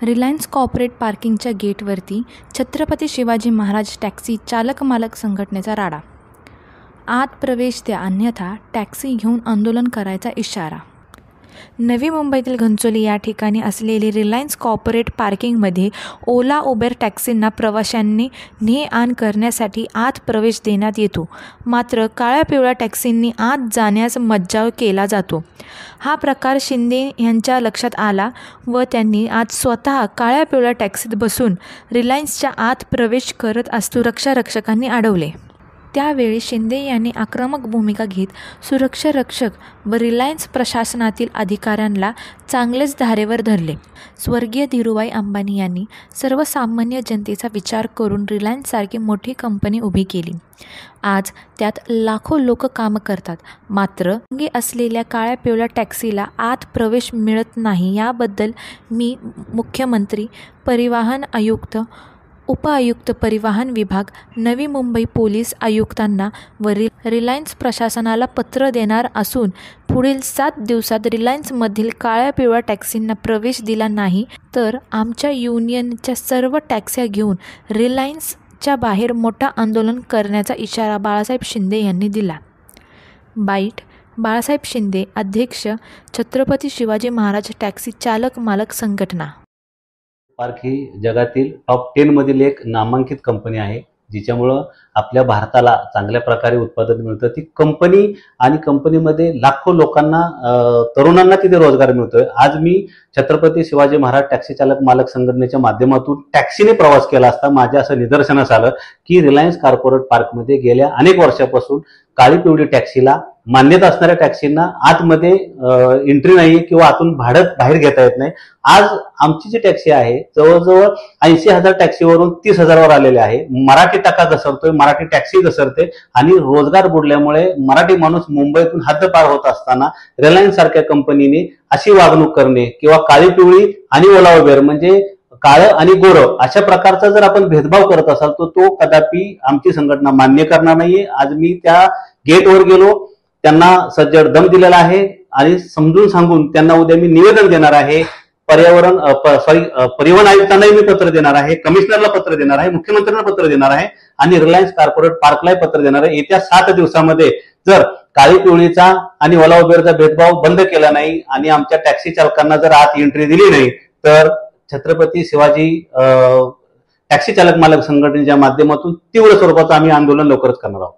Reliance corporate पार्किंगच्या गेटवरती Chhatrapati Shivaji Maharaj taxi चालक मालक संघटनेचा राडा। आत प्रवेश द्या अन्यथा टॅक्सी घेऊन आंदोलन करायचा इशारा। नवी मुंबईतील घनसोली या ठिकाणी असलेली रिलायन्स कॉर्पोरेट पार्किंगमध्ये ओला उबेर टॅक्सींना प्रवाशांनी ने-आण करण्यासाठी आत प्रवेश देण्यात येतो, मात्र काळ्या पिवळ्या टॅक्सींनी आत जाण्यास मज्जाव केला जातो। हा प्रकार शिंदे यांच्या लक्षात आला व त्यांनी आज स्वतः काळ्या पिवळ्या टॅक्सीत बसून रिलायन्सच्या आत प्रवेश करत सुरक्षा रक्षकांनी अडवले। त्यावेळी शिंदे यांनी आक्रमक भूमिका घेत सुरक्षा रक्षक व रिलायन्स प्रशासनातील अधिकाऱ्यांना चांगलेच धारेवर धरले। स्वर्गीय धीरूभाई अंबानी यांनी सर्वसामान्य जनतेचा विचार करून रिलायन्ससारखी मोठी कंपनी उभी केली। आज त्यात लाखो लोक काम करतात, मात्र असलेल्या काळ्या पिवळ्या टॅक्सीला आत प्रवेश मिळत नाही। याबद्दल मी मुख्यमंत्री, परिवहन आयुक्त, उपआयुक्त परिवहन विभाग, नवी मुंबई पोलीस आयुक्तांना व रिलायन्स प्रशासनाला पत्र देणार असून पुढील 7 दिवसात रिलायन्समधील काळ्या पिवळ्या टॅक्सींना प्रवेश दिला नाही तर आमच्या युनियनच्या सर्व टॅक्स्या घेऊन रिलायन्सच्या बाहेर मोठा आंदोलन करण्याचा इशारा बाळासाहेब शिंदे यांनी दिला। बाईट बाळासाहेब शिंदे, अध्यक्ष, छत्रपती शिवाजी महाराज टॅक्सी चालक मालक संघटना। पार्क ही जगातील टॉप 10 मधील एक नामांकित कंपनी आहे, जिच्यामुळं आपल्या भारताला चांगल्या प्रकारे उत्पादन मिळतं। ती कंपनी आणि कंपनीमध्ये लाखो लोकांना, तरुणांना तिथे रोजगार मिळतोय। आज मी छत्रपती शिवाजी महाराज टॅक्सी चालक मालक संघटनेच्या माध्यमातून टॅक्सीने प्रवास केला असता माझ्या असं निदर्शनास आलं की रिलायन्स कॉर्पोरेट पार्कमध्ये गेल्या अनेक वर्षापासून काळी पिवळी टॅक्सीला, मान्यता असणाऱ्या टॅक्सींना आतमध्ये एंट्री नाही किंवा आतून भाडं बाहेर घेता येत नाही। आज आमची जी टॅक्सी आहे जवळजवळ 80,000 टॅक्सीवरून 30,000 वर आलेले आहे। मराठी टाका घसरतोय, मराठी टॅक्सी घसरते आणि रोजगार बुडल्यामुळे मराठी माणूस मुंबईतून हद्दपार होत असताना रिलायन्स सारख्या कंपनीने अशी वागणूक करणे किंवा काळी पिवळी आणि ओला उबेर म्हणजे काळं आणि गोरं अशा प्रकारचा जर आपण भेदभाव करत असाल तर तो कदापि आमची संघटना मान्य करणार नाहीये। आज मी त्या गेटवर गेलो, त्यांना सज्जड दम दिलेला आहे आणि समजून सांगून त्यांना उद्या मी निवेदन देणार आहे। परिवहन आयुक्तांनाही मी पत्र देणार आहे, कमिशनरला पत्र देणार आहे, मुख्यमंत्र्यांना पत्र देणार आहे आणि रिलायन्स कॉर्पोरेट पार्कलाही पत्र देणार आहे। येत्या 7 दिवसामध्ये जर काळी पिवळीचा आणि ओला उबेरचा भेदभाव बंद केला नाही आणि आमच्या टॅक्सी चालकांना जर आत एंट्री दिली नाही तर छत्रपती शिवाजी टॅक्सी चालक मालक संघटनेच्या माध्यमातून तीव्र स्वरूपाचं आम्ही आंदोलन लवकरच करणार आहोत।